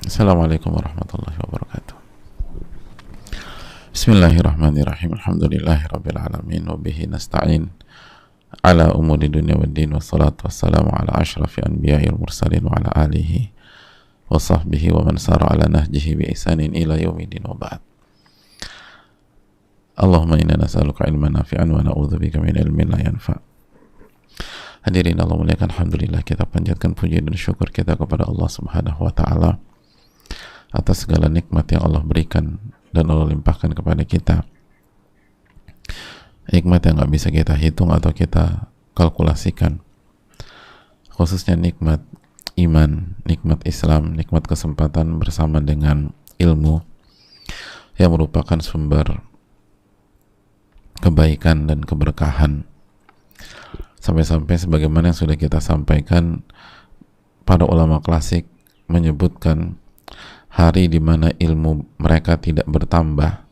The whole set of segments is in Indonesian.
Assalamualaikum warahmatullahi wabarakatuh. Bismillahirrahmanirrahim. Alhamdulillahirabbil alamin wa bihi nasta'in ala umuri dunya waddin, wassalatu wassalamu ala asyrafil anbiya'i wal mursalin wa ala alihi wa sahbihi wa man sara ala nahjihi bi ihsanin ila yaumiddin wa ba'd. Allahumma inna nas'aluka ilman nafi'an wa na'udzubika min ilmin la yanfa'. Hadirin Allah muliakan, alhamdulillah kita panjatkan puji dan syukur kita kepada Allah Subhanahu wa taala atas segala nikmat yang Allah berikan dan Allah limpahkan kepada kita. Nikmat yang gak bisa kita hitung atau kita kalkulasikan, khususnya nikmat iman, nikmat Islam, nikmat kesempatan bersama dengan ilmu yang merupakan sumber kebaikan dan keberkahan. Sampai-sampai sebagaimana yang sudah kita sampaikan, para ulama klasik menyebutkan hari di mana ilmu mereka tidak bertambah,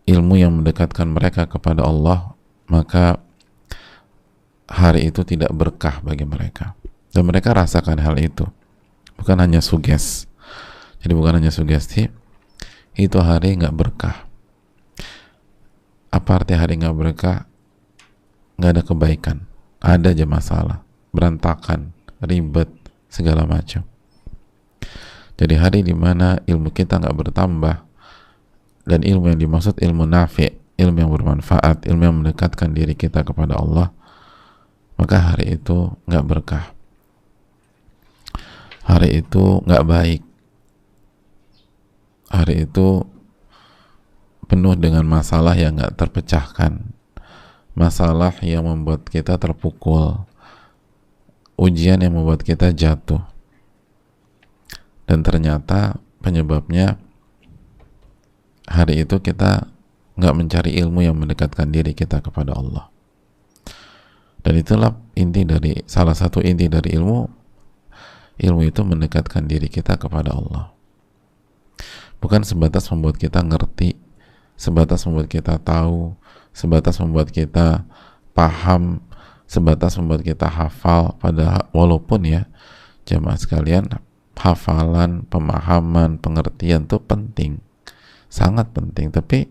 ilmu yang mendekatkan mereka kepada Allah, maka hari itu tidak berkah bagi mereka. Dan mereka rasakan hal itu, bukan hanya suges. Jadi bukan hanya sugesti, itu hari nggak berkah. Apa arti hari nggak berkah? Nggak ada kebaikan, ada aja masalah, berantakan, ribet, segala macam. Jadi hari dimana ilmu kita nggak bertambah, dan ilmu yang dimaksud ilmu nafi', ilmu yang bermanfaat, ilmu yang mendekatkan diri kita kepada Allah, maka hari itu nggak berkah, hari itu nggak baik, hari itu penuh dengan masalah yang nggak terpecahkan, masalah yang membuat kita terpukul, ujian yang membuat kita jatuh. Dan ternyata penyebabnya hari itu kita nggak mencari ilmu yang mendekatkan diri kita kepada Allah. Dan itulah inti dari, salah satu inti dari ilmu itu mendekatkan diri kita kepada Allah. Bukan sebatas membuat kita ngerti, sebatas membuat kita tahu, sebatas membuat kita paham, sebatas membuat kita hafal. Pada walaupun ya jemaah sekalian, hafalan, pemahaman, pengertian itu penting, sangat penting. Tapi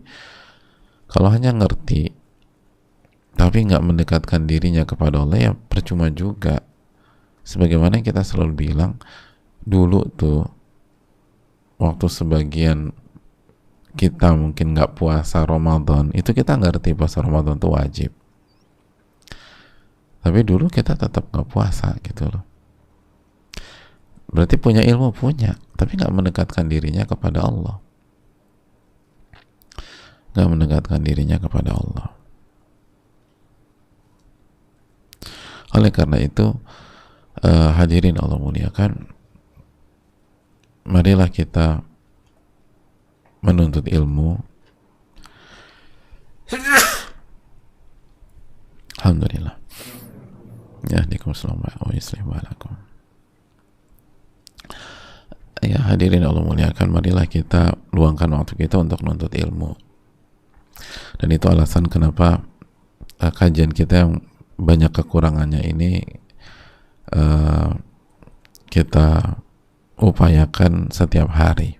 kalau hanya ngerti tapi nggak mendekatkan dirinya kepada Allah, ya percuma juga. Sebagaimana yang kita selalu bilang, dulu tuh waktu sebagian kita mungkin nggak puasa Ramadan, itu kita ngerti puasa Ramadan itu wajib, tapi dulu kita tetap nggak puasa gitu loh. Berarti punya ilmu, punya, tapi nggak mendekatkan dirinya kepada Allah, nggak mendekatkan dirinya kepada Allah. Oleh karena itu, hadirin Allah muliakan, marilah kita menuntut ilmu. Alhamdulillah. Yahdikumullah wa yuslih balakum. Ya hadirin Allah muliakan, marilah kita luangkan waktu kita untuk menuntut ilmu. Dan itu alasan kenapa kajian kita yang banyak kekurangannya ini kita upayakan setiap hari.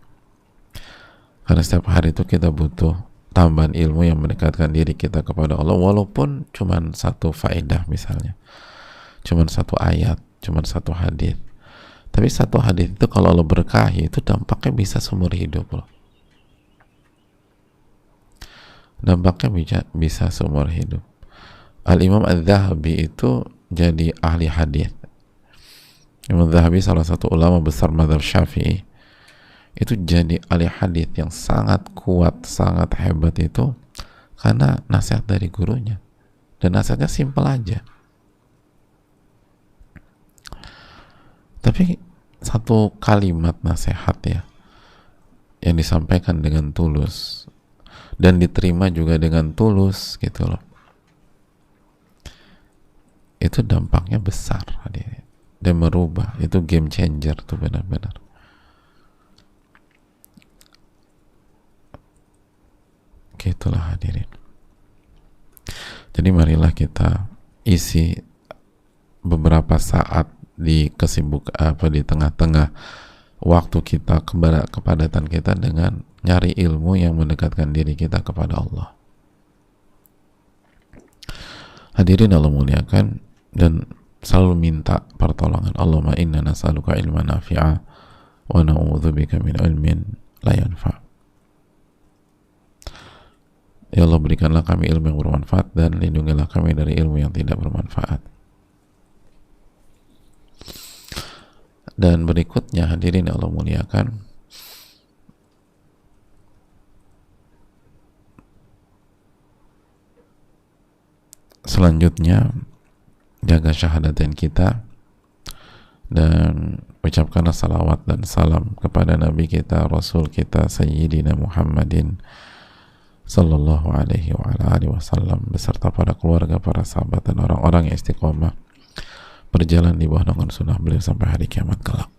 Karena setiap hari itu kita butuh tambahan ilmu yang mendekatkan diri kita kepada Allah, walaupun cuman satu faedah, misalnya cuman satu ayat, cuman satu hadis. Tapi satu hadis itu kalau Allah berkahi, itu dampaknya bisa seumur hidup loh. Dampaknya bisa seumur hidup. Al-Imam Adz-Dzahabi itu jadi ahli hadis. Imam Adz-Dzahabi salah satu ulama besar mazhab Syafi'i, itu jadi ahli hadis yang sangat kuat, sangat hebat itu karena nasihat dari gurunya. Dan nasihatnya simpel aja, tapi satu kalimat nasihat ya yang disampaikan dengan tulus dan diterima juga dengan tulus gitu loh, itu dampaknya besar hadirin, dan merubah. Itu game changer tuh, benar-benar. Gitulah hadirin. Jadi marilah kita isi beberapa saat di di tengah-tengah waktu kita, kepadatan kita, dengan nyari ilmu yang mendekatkan diri kita kepada Allah. Hadirin Allah muliakan, dan selalu minta pertolongan. Allahumma inna nas'aluka ilman nafi'a wa na'udzubika min ilmin la yanfa'. Ya Allah, berikanlah kami ilmu yang bermanfaat dan lindungilah kami dari ilmu yang tidak bermanfaat. Dan berikutnya, hadirin Allah muliakan, selanjutnya jaga syahadatain kita dan ucapkanlah salawat dan salam kepada Nabi kita, Rasul kita, Sayyidina Muhammadin sallallahu alaihi wa ala alihi wasallam, beserta para keluarga, para sahabat, dan orang-orang yang istiqomah berjalan di bawah naungan sunnah beliau sampai hari kiamat kelak.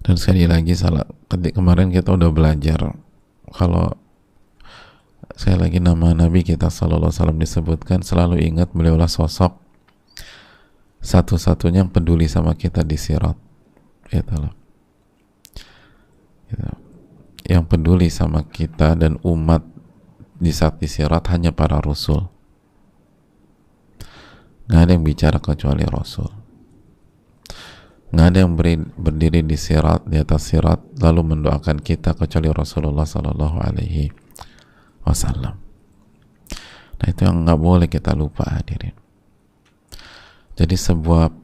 Dan sekali lagi, kemarin kita udah belajar kalau sekali lagi nama Nabi kita sallallahu alaihi wasallam disebutkan, selalu ingat beliaulah sosok satu-satunya yang peduli sama kita di sirat, gitu loh. Gitu. Yang peduli sama kita dan umat di saat di sirat hanya para rasul. Nggak ada yang bicara kecuali rasul. Nggak ada yang berdiri di sirat, di atas sirat lalu mendoakan kita kecuali Rasulullah sallallahu alaihi wasallam. Nah, itu yang nggak boleh kita lupa, hadirin. Jadi sebuah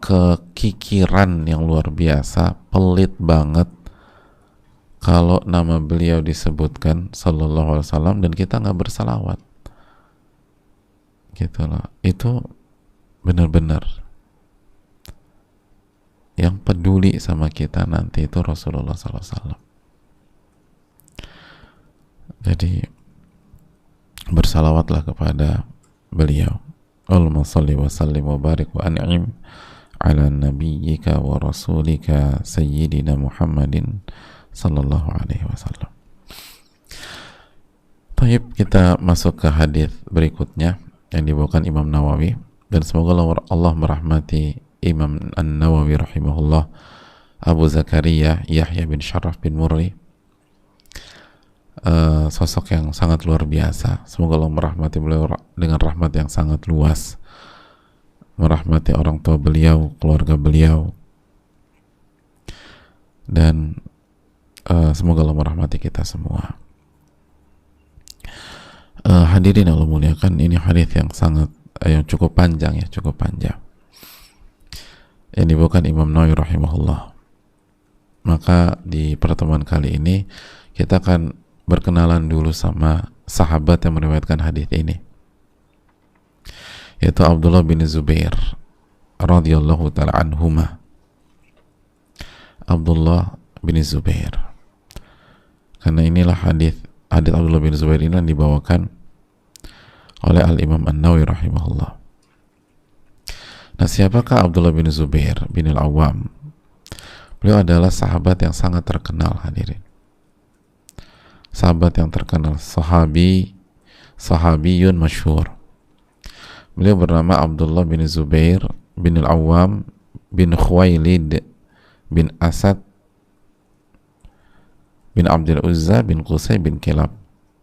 kekikiran yang luar biasa, pelit banget kalau nama beliau disebutkan sallallahu alaihi wasallam dan kita nggak bersalawat, gitu loh. Itu benar-benar yang peduli sama kita nanti itu Rasulullah sallallahu alaihi wasallam. Jadi bersalawatlah kepada beliau. Allahumma salli wa sallim wa barik wa an'im ala nabiyyika wa rasulika sayyidina Muhammadin sallallahu alaihi wasallam. Baik, kita masuk ke hadis berikutnya yang dibawakan Imam Nawawi, dan semoga Allah merahmati Imam An-Nawawi rahimahullah, Abu Zakaria Yahya bin Sharaf bin Murri, sosok yang sangat luar biasa. Semoga Allah merahmati beliau dengan rahmat yang sangat luas, merahmati orang tua beliau, keluarga beliau, dan semoga Allah merahmati kita semua. Hadirin Allah muliakan, ini hadis yang sangat yang cukup panjang, cukup panjang, yang dibawakan Imam Nawawi rahimahullah. Maka di pertemuan kali ini kita akan berkenalan dulu sama sahabat yang meriwayatkan hadis ini, yaitu Abdullah bin Zubair radhiyallahu taala anhuma. Abdullah bin Zubair, karena inilah hadis Abdullah bin Zubair ini yang dibawakan oleh Al-Imam An-Nawawi rahimahullah. Nah, siapakah Abdullah bin Zubair bin Al-Awwam? Beliau adalah sahabat yang sangat terkenal, hadirin. Sahabat yang terkenal, sahabiyun masyhur. Beliau bernama Abdullah bin Zubair bin Al-Awwam bin Khuwailid bin Asad bin Abdul Uzza bin Qusay bin Kilab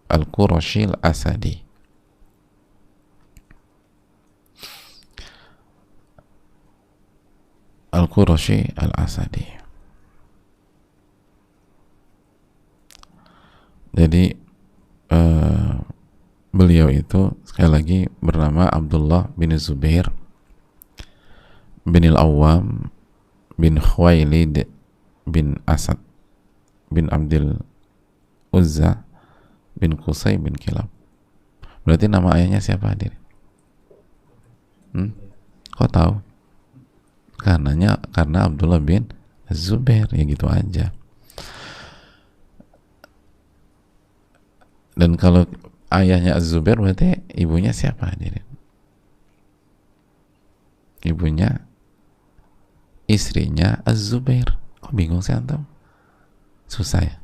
Al-Qurashi Al-Asadi. Al-Qurashi Al-Asadi. Jadi beliau itu sekali lagi bernama Abdullah bin Zubair bin Al-Awwam bin Khuwailid bin Asad bin Abdul Uzza bin Qusay bin Kilab. Berarti nama ayahnya siapa, hadir? Kok tahu? Karena Abdullah bin Zubair, ya gitu aja. Dan kalau ayahnya Az-Zubair, berarti ibunya siapa, hadirin? Ibunya, istrinya Az-Zubair. Kok bingung sih antum? Susah ya?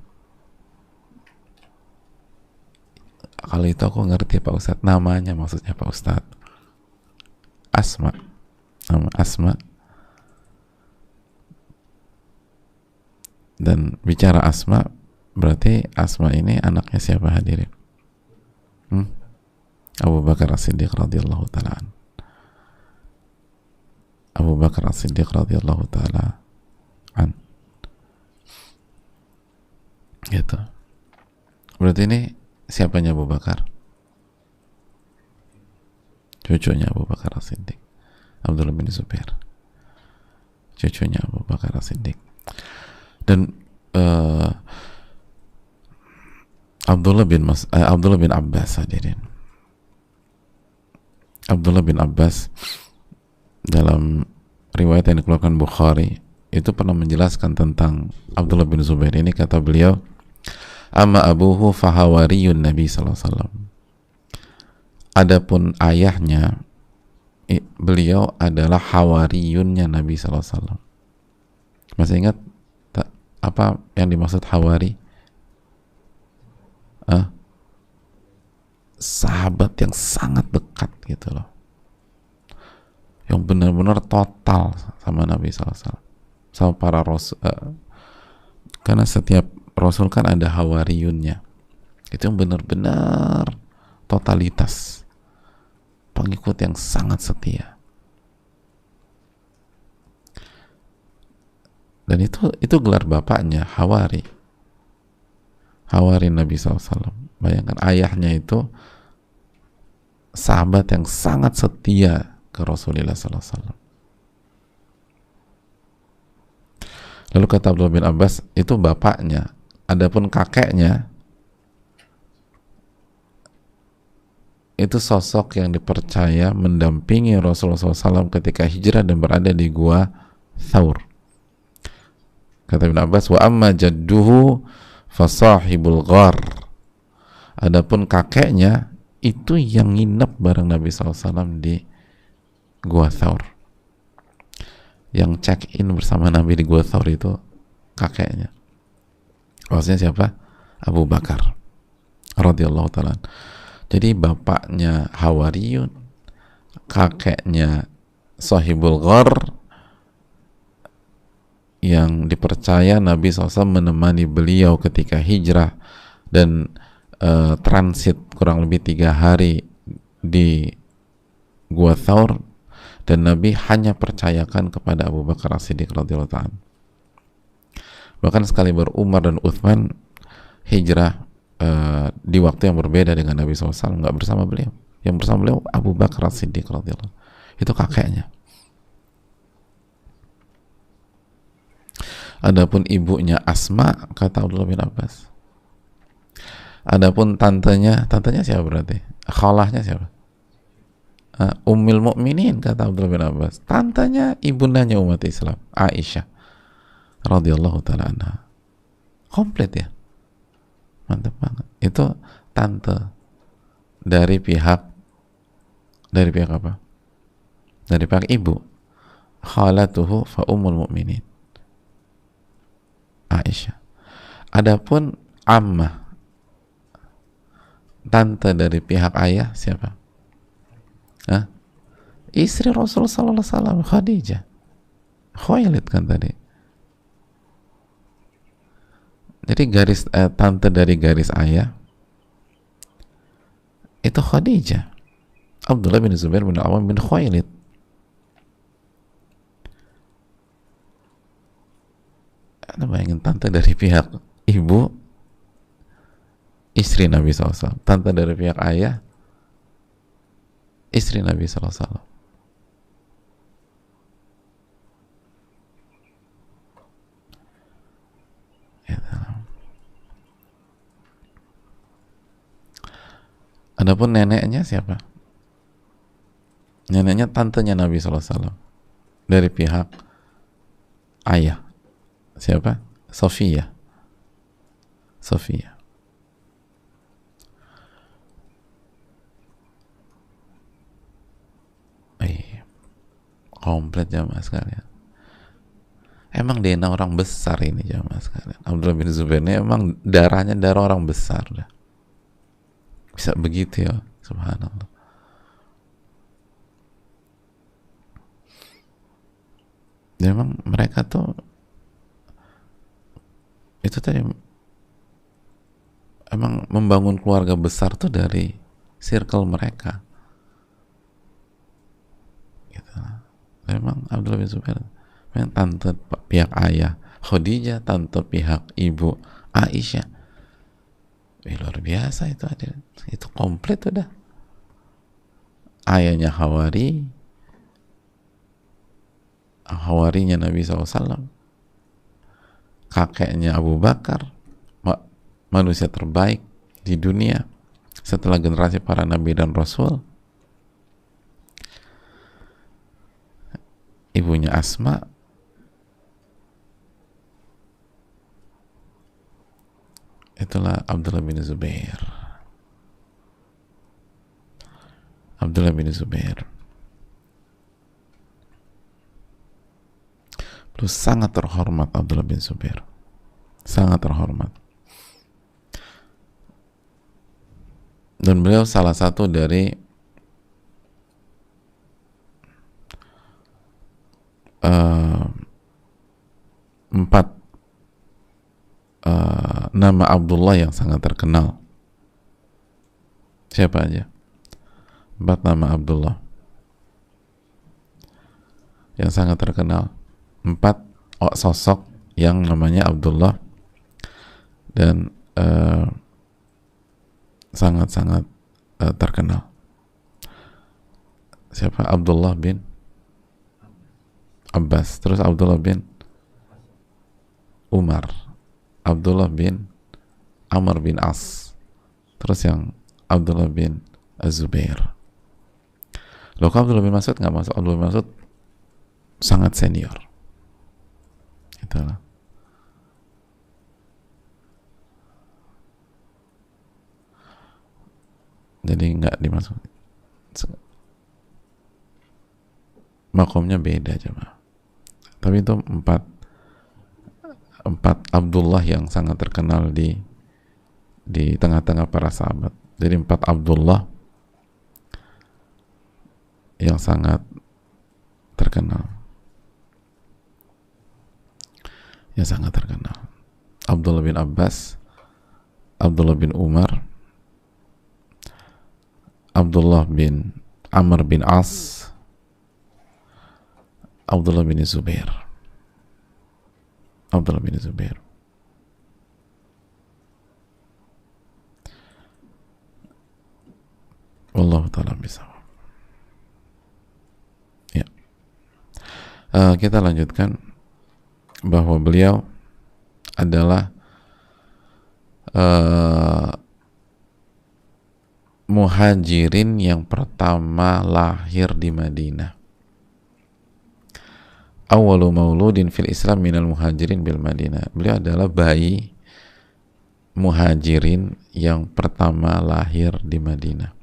Kalau itu aku ngerti Pak Ustadz, namanya maksudnya Pak Ustadz. Asma. nama Asma. Dan bicara Asma, berarti Asma ini anaknya siapa hadirin? Abu Bakar As-Siddiq radhiyallahu taala an. Abu Bakar As-Siddiq radhiyallahu taala an. Gitu. Berarti ini siapanya Abu Bakar? Cucunya Abu Bakar As-Siddiq, Abdullah bin Zubair. Cucunya Abu Bakar As-Siddiq. Dan Abdullah bin Abbas hadirin. Abdullah bin Abbas dalam riwayat yang dikeluarkan Bukhari itu pernah menjelaskan tentang Abdullah bin Zubair ini. Kata beliau, amma abuhu fahawariyun Nabi sallallahu alaihi wasallam. Adapun ayahnya, beliau adalah hawariyunnya Nabi sallallahu alaihi wasallam. Masih ingat apa yang dimaksud hawari? Sahabat yang sangat dekat gitu loh, yang benar-benar total sama Nabi SAW, sama para rasul. Karena setiap rasul kan ada hawariyunnya, itu yang benar-benar totalitas, pengikut yang sangat setia. Dan itu gelar bapaknya, hawari Nabi SAW. Bayangkan ayahnya itu sahabat yang sangat setia ke Rasulullah SAW. Lalu kata Abdullah bin Abbas, itu bapaknya. Adapun kakeknya, itu sosok yang dipercaya mendampingi Rasulullah SAW ketika hijrah dan berada di gua Thaur. Kata Ibn Abbas, wa amma jadduhu fasahibul ghar. Adapun kakeknya itu yang nginep bareng Nabi SAW di Gua Thaur. Yang check in bersama Nabi di Gua Thaur itu kakeknya. Maksudnya siapa? Abu Bakar radhiyallahu ta'ala. Jadi bapaknya hawariyun, kakeknya sahibul ghar, yang dipercaya Nabi SAW menemani beliau ketika hijrah dan transit kurang lebih 3 hari di Gua Thaur, dan Nabi hanya percayakan kepada Abu Bakar As-Siddiq radhiyallahu ta'ala. Bahkan sekali Umar dan Uthman hijrah di waktu yang berbeda dengan Nabi SAW, nggak bersama beliau. Yang bersama beliau Abu Bakar As-Siddiq radhiyallahu, itu kakeknya. Adapun ibunya Asma, kata Abdullah bin Abbas. Adapun tantenya siapa berarti? Khalahnya siapa? Ummul Mukminin, kata Abdullah bin Abbas. Tantenya ibundanya umat Islam, Aisyah radhiyallahu ta'ala anha. Komplit ya, mantap banget. Itu tante dari pihak apa? Dari pihak ibu. Khalatuhu fa ummul mukminin, Aisyah. Adapun ammah, tante dari pihak ayah siapa? Istri Rasulullah sallallahu alaihi wasallam, Khadijah. Khuwailid kan tadi. Jadi garis tante dari garis ayah itu Khadijah, Abdullah bin Zubair bin Awam bin Khuwailid. Anda bayangin, tante dari pihak ibu, istri Nabi SAW. Tante dari pihak ayah, istri Nabi SAW. Adapun neneknya siapa? Neneknya tantenya Nabi SAW dari pihak ayah. Siapa? Sofia. Komplit jamaah sekalian. Emang dia orang besar ini jamaah sekalian. Abdullah bin Zubair ini emang darahnya darah orang besar dah. Bisa begitu ya, subhanallah. memang mereka tuh itu tadi, emang membangun keluarga besar tuh dari circle mereka gitu. Memang Abdullah bin Zubair memang tante pihak ayah Khadijah, tante pihak ibu Aisyah. Luar biasa itu, ada itu komplit udah. Ayahnya Hawarinya Nabi SAW, kakeknya Abu Bakar, manusia terbaik di dunia setelah generasi para nabi dan rasul, ibunya Asma, itulah Abdullah bin Zubair. Abdullah bin Zubair plus sangat terhormat. Abdullah bin Zubair sangat terhormat, dan beliau salah satu dari empat nama Abdullah yang sangat terkenal. Siapa aja? 4 nama Abdullah yang sangat terkenal, 4 sosok yang namanya Abdullah dan sangat-sangat terkenal. Siapa? Abdullah bin Abbas, terus Abdullah bin Umar, Abdullah bin Amr bin As, terus yang Abdullah bin Az-Zubair. Loh, kok Abdullah bin Mas'ud nggak masuk? Abdullah bin Mas'ud sangat senior. Itulah. Jadi nggak dimasuk. Makomnya beda aja, tapi itu empat Abdullah yang sangat terkenal di tengah-tengah para sahabat. Jadi 4 Abdullah yang sangat terkenal, Abdullah bin Abbas, Abdullah bin Umar, Abdullah bin Amr bin As, Abdullah bin Zubair. Wallahu ta'ala bisa. Ya. Kita lanjutkan bahwa beliau adalah muhajirin yang pertama lahir di Madinah. Awwalu mauludin fil Islam minal muhajirin bil Madinah. Beliau adalah bayi muhajirin yang pertama lahir di Madinah.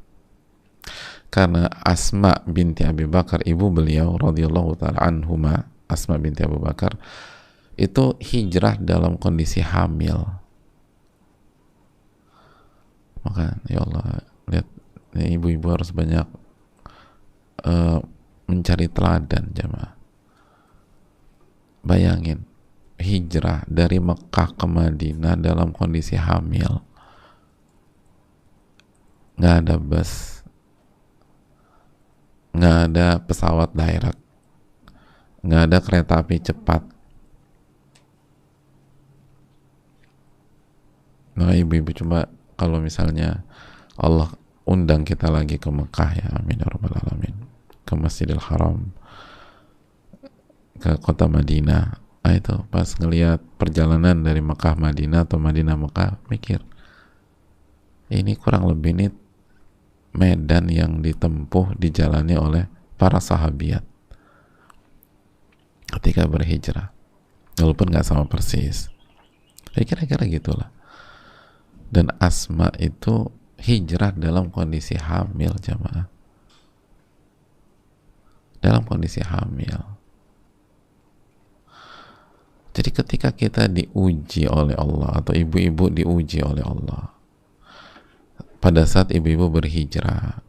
Karena Asma binti Abi Bakar, ibu beliau radhiyallahu taala anhuma, Asma binti Abu Bakar itu hijrah dalam kondisi hamil. Maka ya Allah, lihat ibu-ibu harus banyak mencari teladan, jamaah. Bayangin, hijrah dari Mekah ke Madinah dalam kondisi hamil, nggak ada bus, nggak ada pesawat direct, nggak ada kereta api cepat. Nah, ibu-ibu coba kalau misalnya Allah undang kita lagi ke Mekah, ya amin ya rabbal alamin, ke Masjidil Haram, ke kota Madinah. Itu pas ngelihat perjalanan dari Mekah Madinah atau Madinah Mekah, mikir ini kurang lebih nih medan yang ditempuh, dijalani oleh para sahabiat ketika berhijrah, walaupun nggak sama persis, kira-kira gitulah. Dan Asma itu hijrah dalam kondisi hamil, jamaah, dalam kondisi hamil. Jadi ketika kita diuji oleh Allah, atau ibu-ibu diuji oleh Allah pada saat ibu-ibu berhijrah,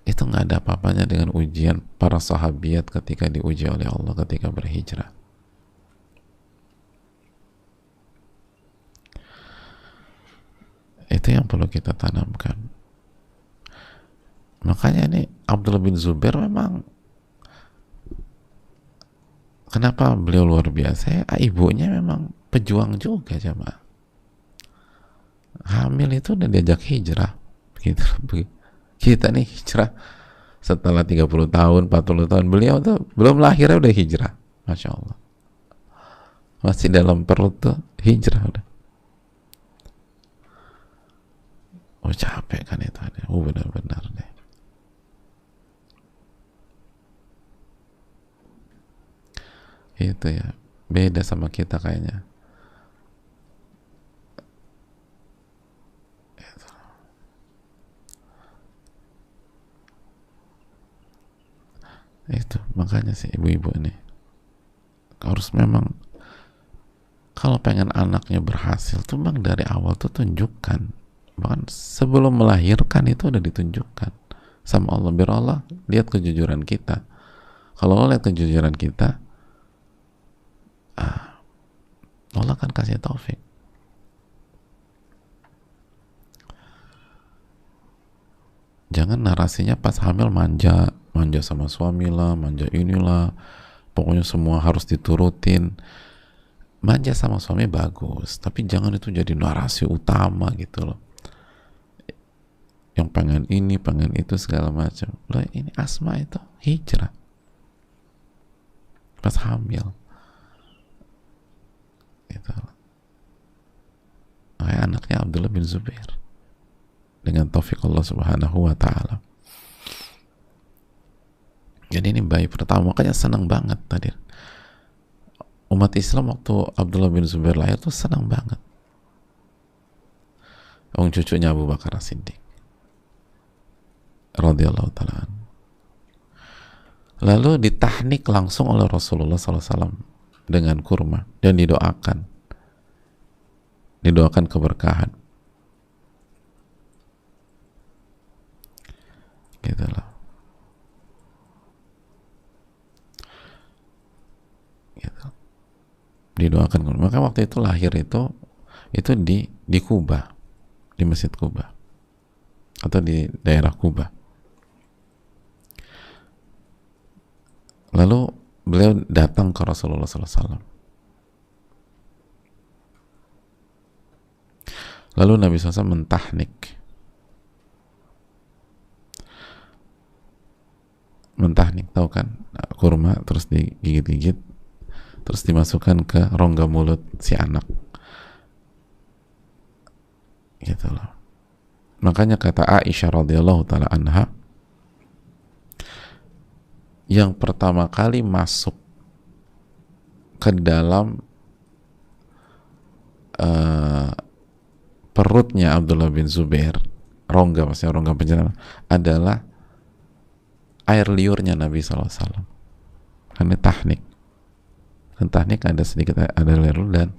itu nggak ada apa-apanya dengan ujian para sahabiat ketika diuji oleh Allah ketika berhijrah. Itu yang perlu kita tanamkan. Makanya ini Abdullah bin Zubair memang, kenapa beliau luar biasa ya, ibunya memang pejuang juga jamaah. Hamil itu udah diajak hijrah begitu. Kita nih hijrah setelah 30 tahun 40 tahun, beliau tuh belum lahirnya udah hijrah, Masya Allah, masih dalam perut tuh hijrah udah. Oh capek kan itu, benar-benar deh. Itu ya, beda sama kita kayaknya. Itu makanya sih ibu-ibu ini harus memang, kalau pengen anaknya berhasil tuh memang dari awal tuh tunjukkan, bahkan sebelum melahirkan itu udah ditunjukkan sama Allah, biar Allah lihat kejujuran kita. Kalau Allah lihat kejujuran kita, Allah akan kasih taufik. Jangan narasinya pas hamil manja sama suami lah, manja inilah, pokoknya semua harus diturutin. Manja sama suami bagus, tapi jangan itu jadi narasi utama gitu loh, yang pengen ini pengen itu segala macam. Loh, ini Asma itu hijrah pas hamil gitu. Kayak anaknya Abdullah bin Zubair dengan taufik Allah Subhanahu wa ta'ala. Jadi ini bayi pertama, makanya senang banget tadi umat Islam waktu Abdullah bin Zubair lahir tuh senang banget. Cucunya Abu Bakar As-Siddiq radhiyallahu ta'ala. Lalu ditahnik langsung oleh Rasulullah SAW dengan kurma dan didoakan keberkahan gitu loh. Gitu. Didoakan. Maka waktu itu lahir itu di Kuba, di Masjid Kuba atau di daerah Kuba. Lalu beliau datang ke Rasulullah SAW. Lalu Nabi SAW mentahnik, tahu kan, kurma terus digigit-gigit, terus dimasukkan ke rongga mulut si anak, gitu loh. Makanya kata Aisyah radhiyallahu taala anha, yang pertama kali masuk ke dalam perutnya Abdullah bin Zubair, maksudnya rongga penjara, adalah air liurnya Nabi SAW. Karena tahnik, dan tahnik ada liur dan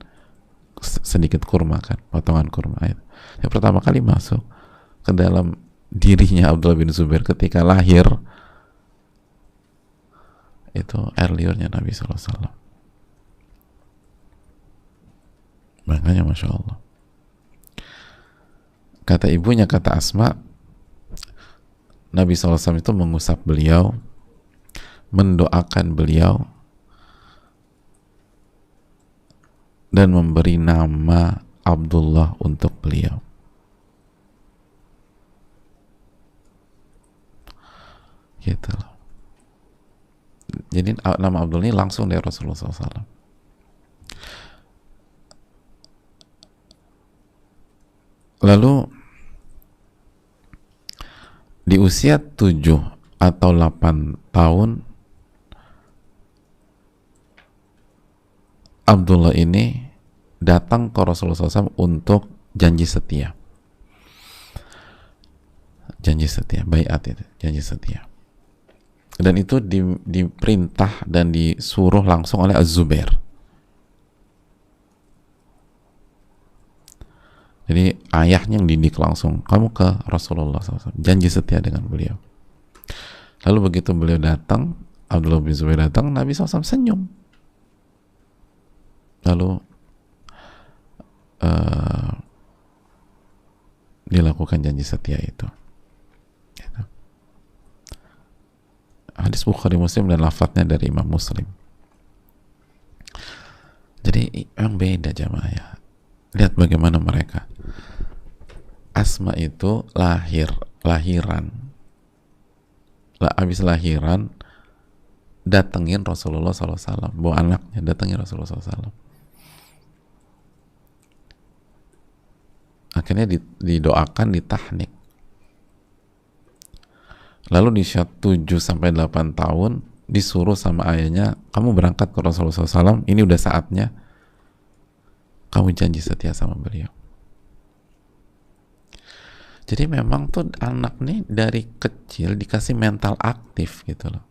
sedikit kurma kan, potongan kurma itu. Yang pertama kali masuk ke dalam dirinya Abdullah bin Zubair ketika lahir itu air liurnya Nabi SAW. Makanya Masya Allah, kata ibunya, kata Asma, Nabi SAW itu mengusap beliau, mendoakan beliau, dan memberi nama Abdullah untuk beliau. Gitu loh. Jadi nama Abdullah ini langsung dari Rasulullah SAW. Lalu di usia 7 atau 8 tahun Abdullah ini datang ke Rasulullah SAW untuk janji setia, baiat itu, janji setia. Dan itu diperintah dan disuruh langsung oleh Az-Zubair. Jadi ayahnya yang didik langsung, kamu ke Rasulullah SAW, janji setia dengan beliau. Lalu begitu beliau datang, Abdullah bin Zubair datang, Nabi SAW senyum. Lalu dilakukan janji setia itu. Hadis Bukhari Muslim dan lafadznya dari Imam Muslim. Jadi yang beda jamaah ya. Lihat bagaimana mereka. Asma itu lahiran. Habis lahiran datengin Rasulullah SAW, bawa anaknya datengin Rasulullah SAW. Akhirnya didoakan, ditahnik. Lalu di 7-8 tahun disuruh sama ayahnya, kamu berangkat ke Rasulullah SAW, ini udah saatnya kamu janji setia sama beliau. Jadi memang tuh anak nih dari kecil dikasih mental aktif gitu loh.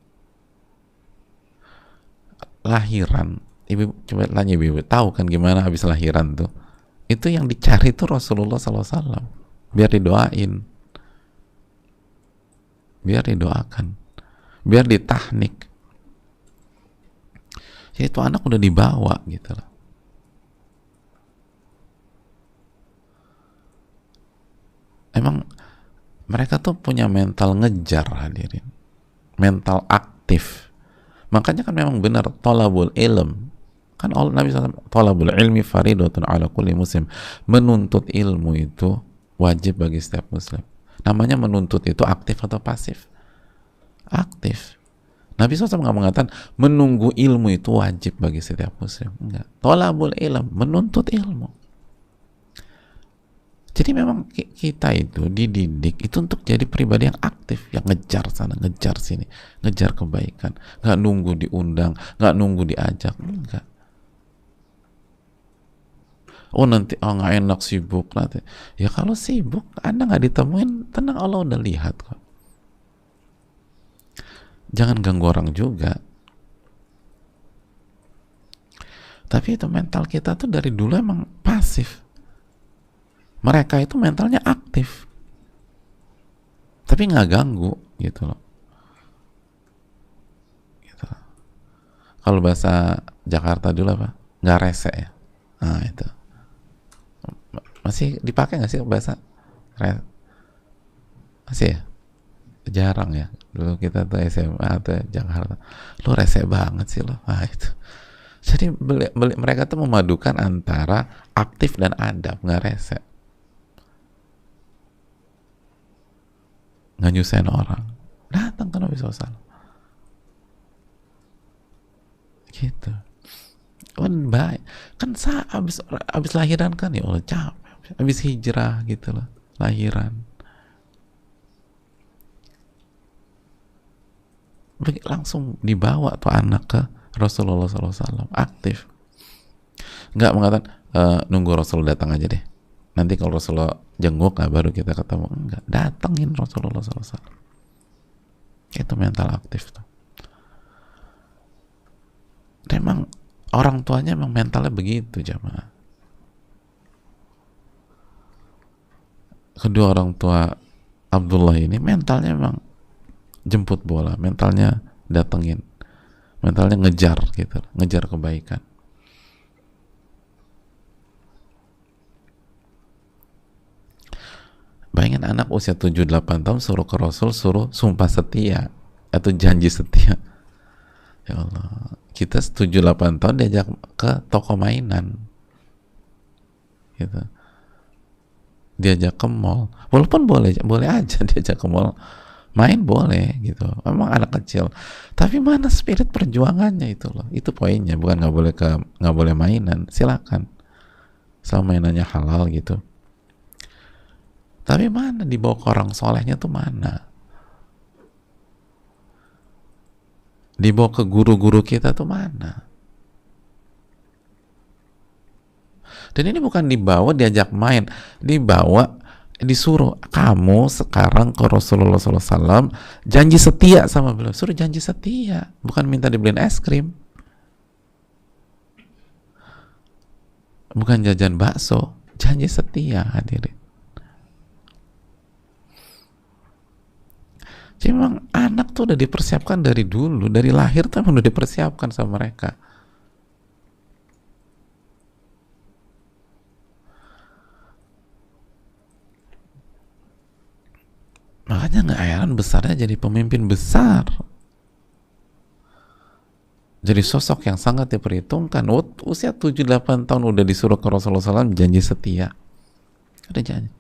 Lahiran, ibu coba tanya ibu, tahu kan gimana habis lahiran tuh? Itu yang dicari tuh Rasulullah SAW, biar didoain, biar didoakan, biar ditahnik. Jadi itu anak udah dibawa gitu loh. Emang mereka tuh punya mental ngejar, hadirin, mental aktif. Makanya kan memang benar thalabul ilm, kan Nabi SAW, thalabul ilmi faridatun ala kulli muslim, menuntut ilmu itu wajib bagi setiap muslim. Namanya menuntut itu aktif atau pasif? Aktif. Nabi SAW nggak mengatakan menunggu ilmu itu wajib bagi setiap muslim, enggak. Thalabul ilm, menuntut ilmu. Jadi memang kita itu dididik itu untuk jadi pribadi yang aktif, yang ngejar sana, ngejar sini, ngejar kebaikan. Nggak nunggu diundang, nggak nunggu diajak, enggak. Oh nanti, oh nggak enak, sibuk nanti. Ya kalau sibuk, Anda nggak ditemuin, tenang, Allah udah lihat kok. Jangan ganggu orang juga. Tapi itu mental kita tuh dari dulu emang pasif. Mereka itu mentalnya aktif, tapi nggak ganggu gitu loh. Gitu. Kalau bahasa Jakarta dulu apa? Nggak rese ya. Nah itu masih dipakai nggak sih bahasa masih ya? Jarang ya. Dulu kita tuh SMA atau Jakarta, lu rese banget sih lo. Nah itu. Jadi mereka tuh memadukan antara aktif dan adab, nggak rese. Nggak nyusahin orang, datang ke Nabi SAW gitu. Kan baik, kan abis lahiran kan, ya Allah capek, abis hijrah gitu loh, lahiran langsung dibawa tuh anak ke Rasulullah SAW, aktif. Nggak mengatakan nunggu Rasul datang aja deh, nanti kalau Rasulullah jenguk baru kita ketemu. Enggak, datengin Rasulullah SAW. Itu mental aktif tuh. Dan emang orang tuanya emang mentalnya begitu jamaah. Kedua orang tua Abdullah ini mentalnya emang jemput bola, mentalnya datengin, mentalnya ngejar gitu, ngejar kebaikan. Bayangin anak usia 7-8 tahun suruh ke Rasul, suruh sumpah setia atau janji setia. Ya Allah, kita 7-8 tahun diajak ke toko mainan gitu, diajak ke mall, walaupun boleh aja diajak ke mall main, boleh gitu, memang anak kecil, tapi mana spirit perjuangannya itu loh. Itu poinnya, bukan nggak boleh mainan, silakan selama mainannya halal gitu. Tapi mana dibawa ke orang solehnya tuh mana? Dibawa ke guru-guru kita tuh mana? Dan ini bukan dibawa diajak main, dibawa disuruh, kamu sekarang ke Rasulullah SAW janji setia sama beliau. Suruh janji setia, bukan minta dibeliin es krim, bukan jajan bakso, janji setia, hadirin. Jadi memang anak tuh udah dipersiapkan dari dulu, dari lahir tuh emang udah dipersiapkan sama mereka. Makanya nggak heran besarnya jadi pemimpin besar, jadi sosok yang sangat diperhitungkan. Usia 7-8 tahun udah disuruh ke Rasulullah SAW janji setia, udah janji.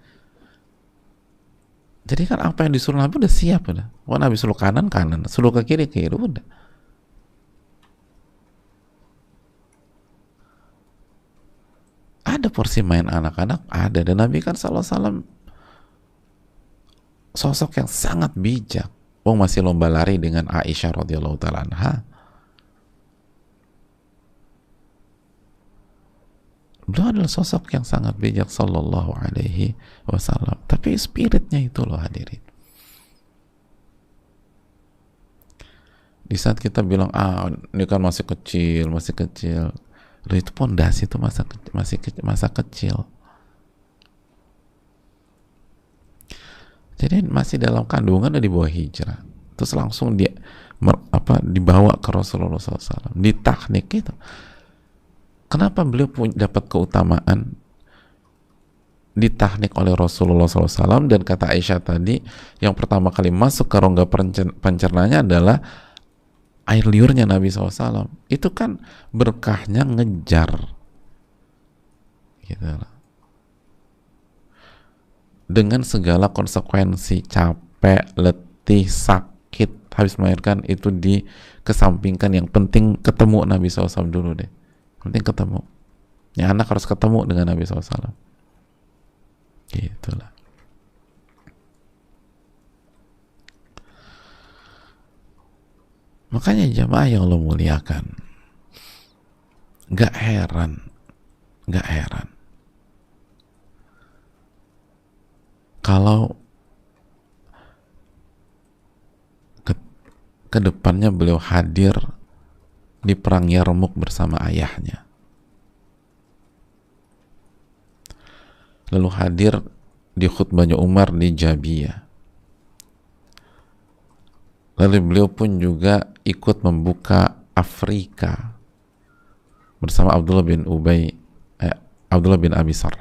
Jadi kan apa yang disuruh Nabi udah siap, udah. Wah, Nabi suruh kanan kanan, suruh ke kiri kiri, udah. Ada porsi main anak-anak, ada. Dan Nabi kan SAW sosok yang sangat bijak. Wong masih lomba lari dengan Aisyah radhiyallahu taala anha. Beliau adalah sosok yang sangat bijak sallallahu alaihi wasallam. Tapi spiritnya itu loh hadirin. Di saat kita bilang, ini kan masih kecil, masih kecil. Loh, itu pondasi itu masa kecil. Jadi masih dalam kandungan dan di bawah hijrah. Terus langsung dibawa ke Rasulullah SAW. Di teknik itu. Kenapa beliau dapat keutamaan ditahnik oleh Rasulullah SAW, dan kata Aisyah tadi, yang pertama kali masuk ke rongga pencernanya adalah air liurnya Nabi SAW. Itu kan berkahnya ngejar, gitu lah. Dengan segala konsekuensi, capek, letih, sakit, habis melahirkan, itu dikesampingkan. Yang penting ketemu Nabi SAW dulu deh. Penting ketemu. Ya, anak harus ketemu dengan Nabi SAW. Gitulah. Makanya jamaah yang Allah muliakan, gak heran kalau ke depannya beliau hadir di perang Yarmuk bersama ayahnya, lalu hadir di khutbahnya Umar di Jabiyah, lalu beliau pun juga ikut membuka Afrika bersama Abdullah bin Abi Sarh.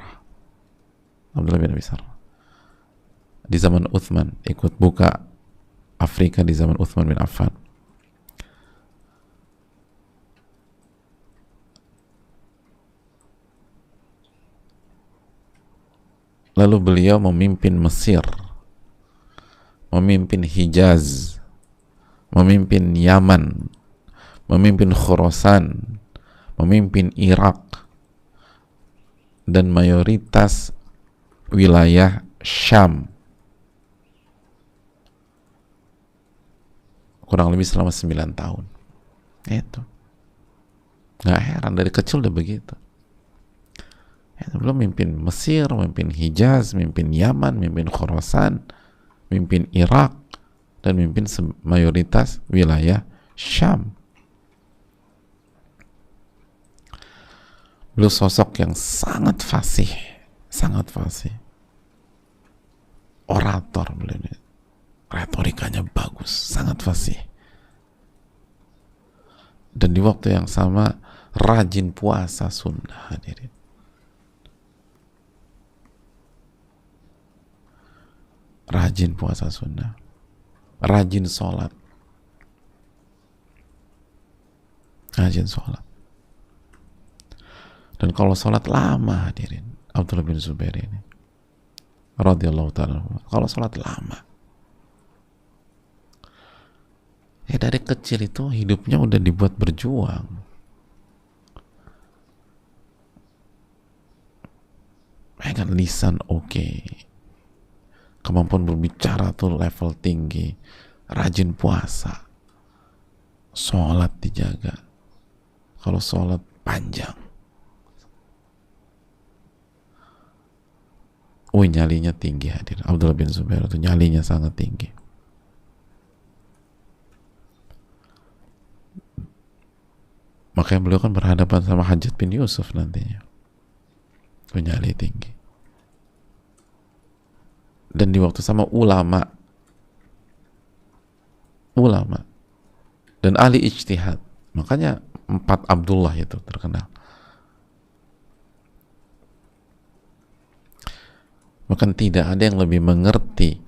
Di zaman Uthman, ikut buka Afrika di zaman Uthman bin Affan. Lalu beliau memimpin Mesir, memimpin Hijaz, memimpin Yaman, memimpin Khurasan, memimpin Irak, dan mayoritas wilayah Syam, kurang lebih selama 9 tahun. Itu nggak heran, dari kecil udah begitu. Belum mimpin Mesir, mimpin Hijaz, mimpin Yaman, mimpin Khurasan, mimpin Irak, dan mimpin mayoritas wilayah Syam. Beliau sosok yang sangat fasih, orator beliau ini. Retorikanya bagus, sangat fasih. Dan di waktu yang sama rajin puasa sunnah, hadirin. Rajin puasa sunnah, rajin sholat, dan kalau sholat lama, hadirin. Abdullah bin Zubair ini radhiyallahu ta'ala, kalau sholat lama, ya dari kecil itu hidupnya udah dibuat berjuang. Kan lisan oke. Kemampuan berbicara tuh level tinggi, rajin puasa, sholat dijaga, kalau sholat panjang, nyalinya tinggi, hadir. Abdullah bin Zubair itu nyalinya sangat tinggi. Makanya beliau kan berhadapan sama Hajjaj bin Yusuf nantinya, nyali tinggi. Dan di waktu sama ulama ulama dan ahli ijtihad. Makanya 4 Abdullah itu terkenal. Bahkan tidak ada yang lebih mengerti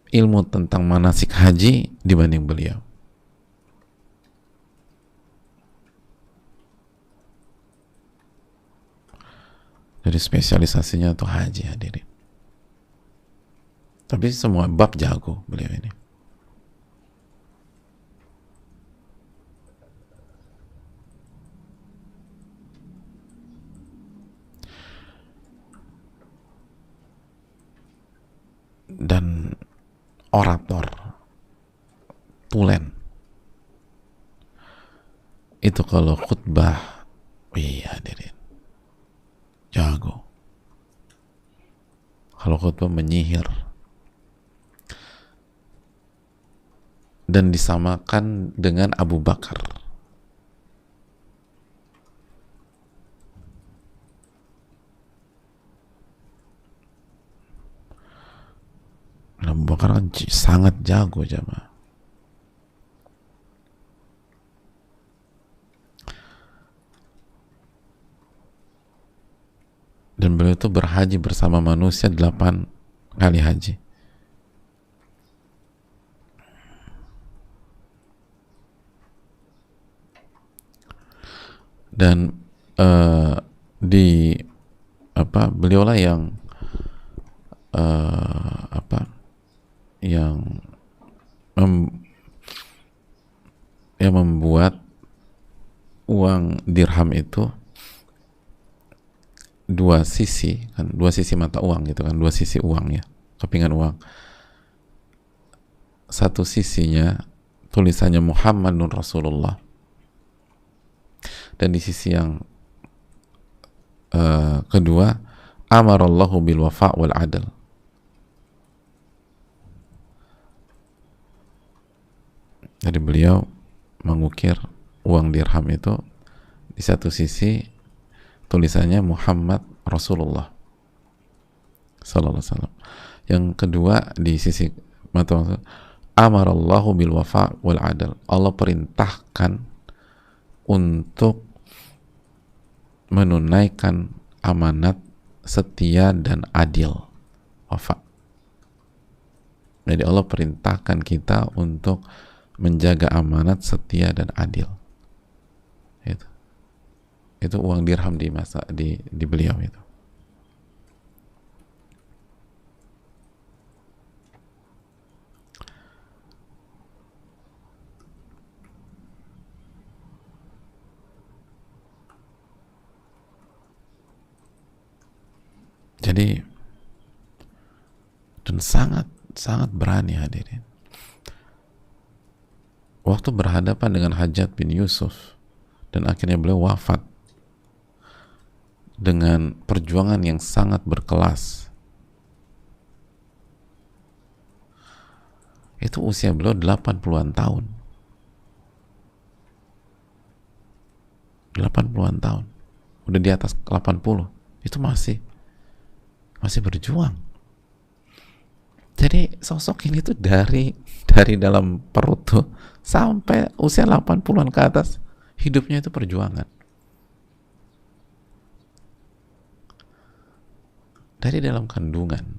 ilmu tentang manasik haji dibanding beliau. Jadi spesialisasinya tuh haji, hadirin. Tapi semua bab jago beliau ini. Dan orator tulen itu kalau khutbah, iya hadirin, jago. Kalau khutbah menyihir dan disamakan dengan Abu Bakar. Abu Bakar kan sangat jago jamaah. Dan beliau itu berhaji bersama manusia 8 kali haji. Dan di beliaulah yang yang membuat uang dirham itu dua sisi mata uang gitu kan, 2 sisi uang ya, kepingan uang. Satu sisinya tulisannya Muhammadun Rasulullah, dan di sisi yang kedua amarallahu bil wafa wal adl. Jadi beliau mengukir uang dirham itu di satu sisi tulisannya Muhammad Rasulullah sallallahu alaihi wasallam. Yang kedua di sisi mata amarallahu bil wafa wal adl. Allah perintahkan untuk menunaikan amanat, setia dan adil. Wafa. Jadi Allah perintahkan kita untuk menjaga amanat, setia dan adil. Itu uang dirham di beliau itu. Jadi dan sangat berani hadirin. Waktu berhadapan dengan Hajjaj bin Yusuf dan akhirnya beliau wafat dengan perjuangan yang sangat berkelas. Itu usia beliau 80-an tahun. 80-an tahun. Udah di atas 80. Itu masih berjuang. Jadi sosok ini tuh dari dalam perut tuh sampai usia 80-an ke atas, hidupnya itu perjuangan. Dari dalam kandungan,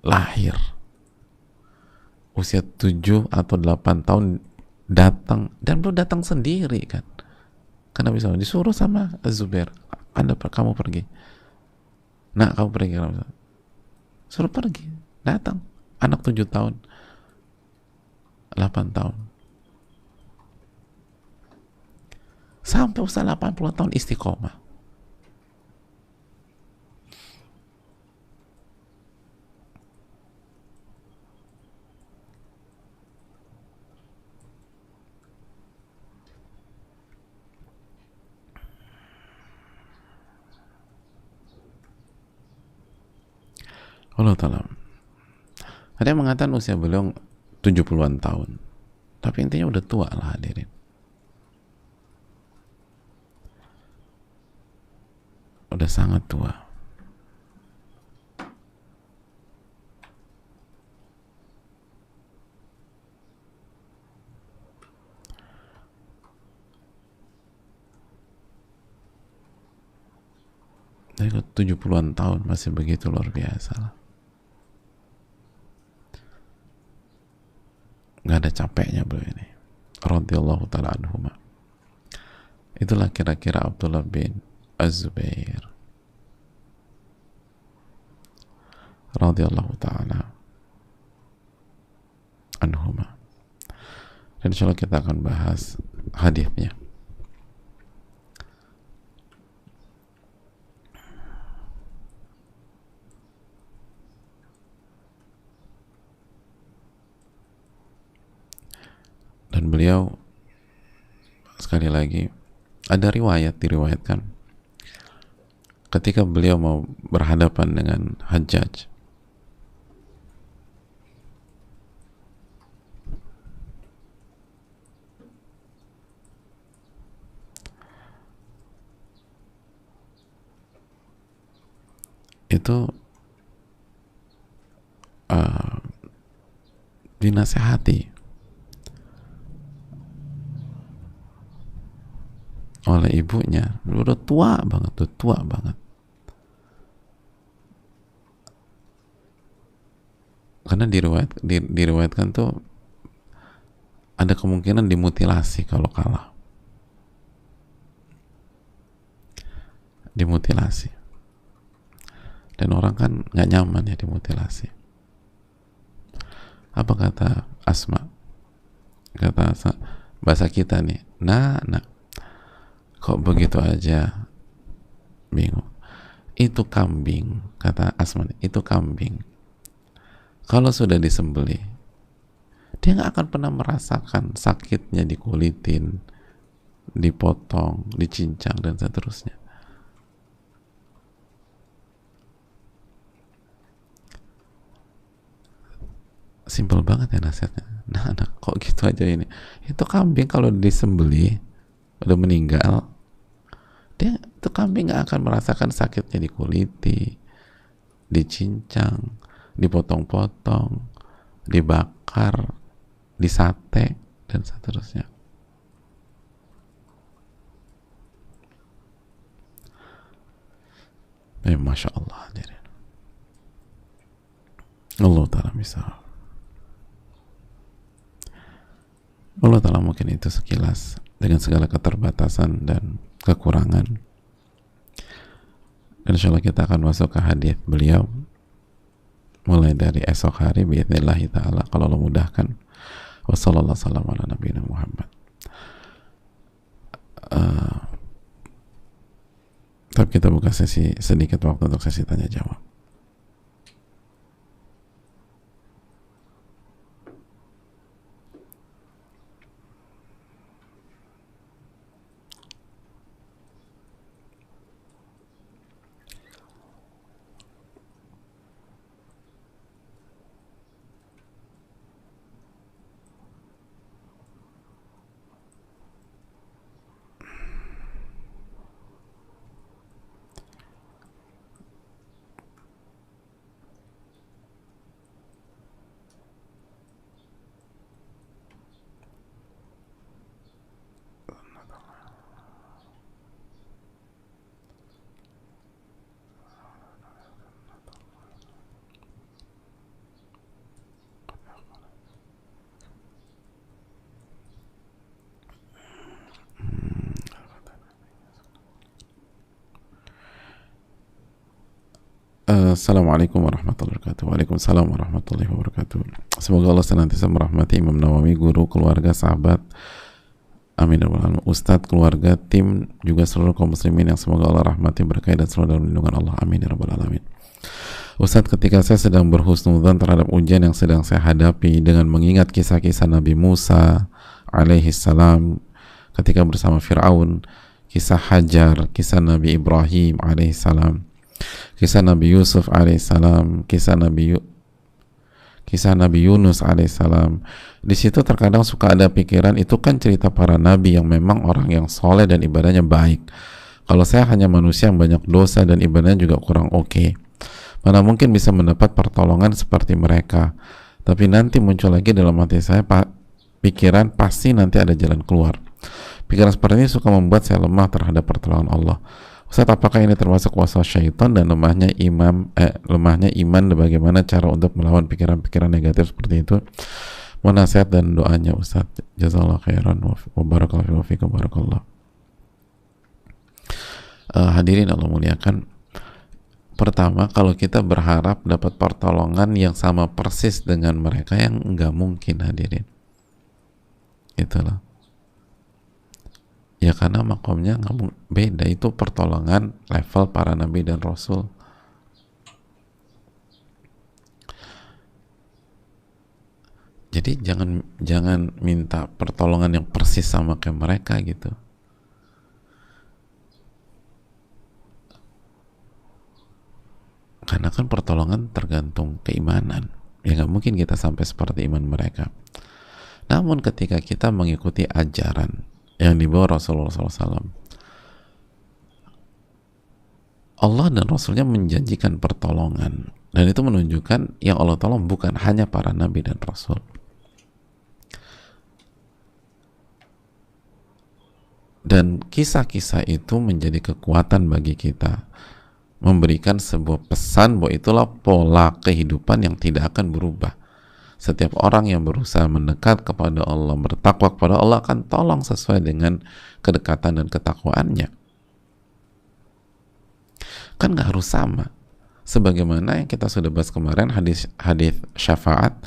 lahir, usia 7 atau 8 tahun datang, dan belum datang sendiri kan. Karena bisa disuruh sama Zubair, kamu pergi. Nah, kamu pergi. Suruh pergi, datang. Anak 7 tahun, 8 tahun. Sampai usia 80 tahun istiqomah. Allah Ta'ala. Ada yang mengatakan usia beliau 70-an tahun. Tapi intinya udah tua lah hadirin. Udah sangat tua. saya 70-an tahun masih begitu luar biasa lah. Nggak ada capeknya beliau ini radhiyallahu ta'ala anhuma. Itulah kira-kira Abdullah bin Az-Zubair radhiyallahu ta'ala anhuma. Dan insyaallah kita akan bahas hadisnya. Dan beliau, sekali lagi, ada diriwayatkan ketika beliau mau berhadapan dengan Hajjaj, itu dinasehati oleh ibunya. Udah tua banget. Karena diriwayatkan tuh ada kemungkinan dimutilasi kalau kalah. Dimutilasi. Dan orang kan nggak nyaman ya dimutilasi. Apa kata Asma? Kata bahasa kita nih, nah kok begitu aja bingung. Itu kambing, kata Asma, itu kambing kalau sudah disembelih dia nggak akan pernah merasakan sakitnya dikulitin, dipotong, dicincang dan seterusnya. Simpel banget ya nasihatnya. Nah kok gitu aja ini. Itu kambing kalau disembelih udah meninggal, dia itu kambing nggak akan merasakan sakitnya dikuliti, dicincang, dipotong-potong, dibakar, disate dan seterusnya. Masya Allah, hadirin. Allah Ta'ala misal. Allah Ta'ala mungkin itu sekilas dengan segala keterbatasan dan kekurangan. Dan insya Allah kita akan masuk ke hadis beliau mulai dari esok hari biidznillah ta'ala kalau Allah mudahkan. Wassallallahu ala nabiyina Muhammad. Tapi kita buka sesi sedikit waktu untuk sesi tanya jawab. Assalamualaikum warahmatullahi wabarakatuh. Waalaikumsalam warahmatullahi wabarakatuh. Semoga Allah senantiasa merahmati Imam Nawawi, guru, keluarga, sahabat, amin ya rabbal alamin, ustadz, keluarga, tim, juga seluruh kaum muslimin yang semoga Allah rahmati, berkahi dan selalu dalam lindungan Allah, amin ya rabbal alamin. Ustadz, ketika saya sedang berhusnudzan terhadap ujian yang sedang saya hadapi dengan mengingat kisah-kisah Nabi Musa alaihi salam ketika bersama Fir'aun, kisah Hajar, kisah Nabi Ibrahim alaihi salam, kisah Nabi Yusuf alaihissalam, kisah Nabi Yunus alaihissalam. Di situ terkadang suka ada pikiran itu kan cerita para nabi yang memang orang yang soleh dan ibadahnya baik. Kalau saya hanya manusia yang banyak dosa dan ibadahnya juga kurang oke, mana mungkin bisa mendapat pertolongan seperti mereka. Tapi nanti muncul lagi dalam hati saya pikiran pasti nanti ada jalan keluar. Pikiran seperti ini suka membuat saya lemah terhadap pertolongan Allah. Ustaz, apakah ini termasuk waswas syaitan dan lemahnya iman, bagaimana cara untuk melawan pikiran-pikiran negatif seperti itu? Mohon nasihat dan doanya Ustaz. Jazakallahu khairan wa barakallahu fiikum barakallah. Hadirin Allah muliakan, pertama, kalau kita berharap dapat pertolongan yang sama persis dengan mereka, yang enggak mungkin, hadirin. Itulah. Ya karena makomnya beda, itu pertolongan level para nabi dan rasul. Jadi jangan minta pertolongan yang persis sama kayak mereka gitu. Karena kan pertolongan tergantung keimanan. Ya nggak mungkin kita sampai seperti iman mereka. Namun ketika kita mengikuti ajaran yang dibawa Rasulullah SAW, Allah dan Rasulnya menjanjikan pertolongan, dan itu menunjukkan yang Allah tolong bukan hanya para nabi dan rasul. Dan kisah-kisah itu menjadi kekuatan bagi kita, memberikan sebuah pesan bahwa itulah pola kehidupan yang tidak akan berubah. Setiap orang yang berusaha mendekat kepada Allah, bertakwa kepada Allah, akan tolong sesuai dengan kedekatan dan ketakwaannya. Kan nggak harus sama. Sebagaimana yang kita sudah bahas kemarin, hadis syafaat,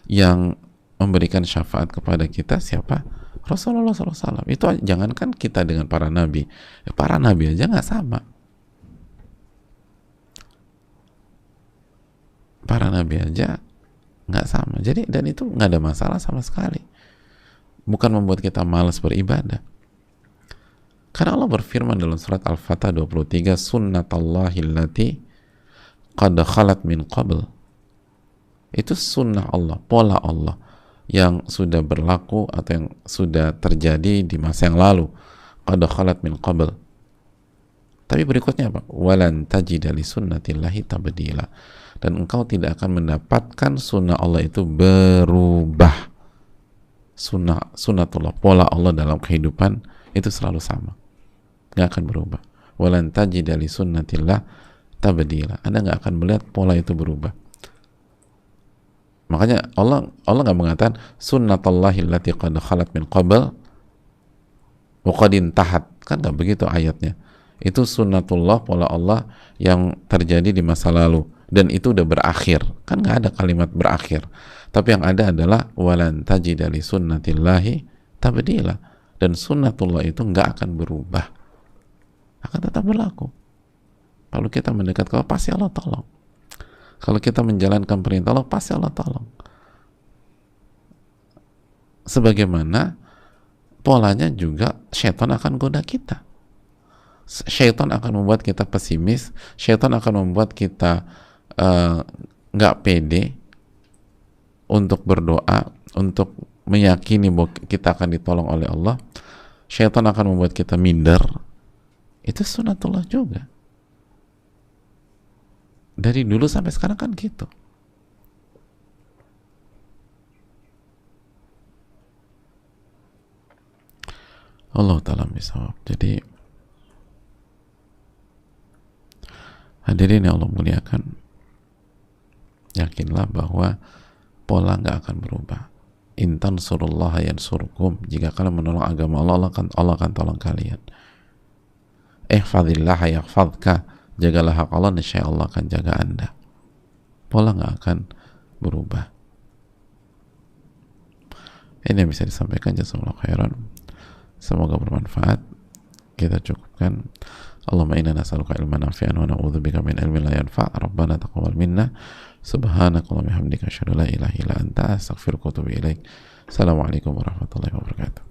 yang memberikan syafaat kepada kita siapa? Rasulullah SAW. Itu jangankan kita dengan para nabi, para nabi aja nggak sama. Para nabi aja nggak sama. Jadi, dan itu nggak ada masalah sama sekali. Bukan membuat kita malas beribadah. Karena Allah berfirman dalam surat Al-Fatah 23, sunnatallahi allati qad khalat min qabl. Itu sunnah Allah, pola Allah yang sudah berlaku atau yang sudah terjadi di masa yang lalu. Qad khalat min qabl. Tapi berikutnya apa? Walan tajida li sunnatillahi tabdila. Dan engkau tidak akan mendapatkan sunnah Allah itu berubah. Sunnatullah, pola Allah dalam kehidupan itu selalu sama, nggak akan berubah. Walan tajida li sunnatillah tabdila. Anda nggak akan melihat pola itu berubah. Makanya Allah nggak mengatakan sunnatullahi allati qad khalat min qabl wa qad intahat, kan nggak begitu ayatnya. Itu sunnatullah, pola Allah yang terjadi di masa lalu dan itu udah berakhir. Kan nggak ada kalimat berakhir, tapi yang ada adalah walan tajida li sunnatillahi tabdila. Dan sunnatullah itu nggak akan berubah, akan tetap berlaku. Kalau kita mendekat ke Allah, pasti Allah tolong. Kalau kita menjalankan perintah Allah, pasti Allah tolong. Sebagaimana polanya juga syaitan akan goda kita. Syaitan akan membuat kita pesimis, syaitan akan membuat kita nggak pede untuk berdoa, untuk meyakini bahwa kita akan ditolong oleh Allah. Syaitan akan membuat kita minder. Itu sunnatullah juga. Dari dulu sampai sekarang kan gitu. Allah Ta'ala misawab. Jadi hadirin yang Allah muliakan, yakinlah bahwa pola nggak akan berubah. Intan surullah yansurkum. Jika kalian menolong agama Allah, Allah akan tolong kalian. Ihfadillah yahfadka. Jagalah hak Allah, niscaya Allah akan jaga Anda. Pola nggak akan berubah. Ini yang bisa disampaikan. Jazakallahu khairan. Semoga bermanfaat. Kita cukupkan. Allahumma inna nas'aluka ilman nafi'an wa na'udzubika min ilmin la yanfa'. Rabbana taqabbal minna. Subhanakallahumma hamdika asyhadu an la ilaha illa anta astaghfiruka wa atubu ilaik. Assalamualaikum warahmatullahi wabarakatuh.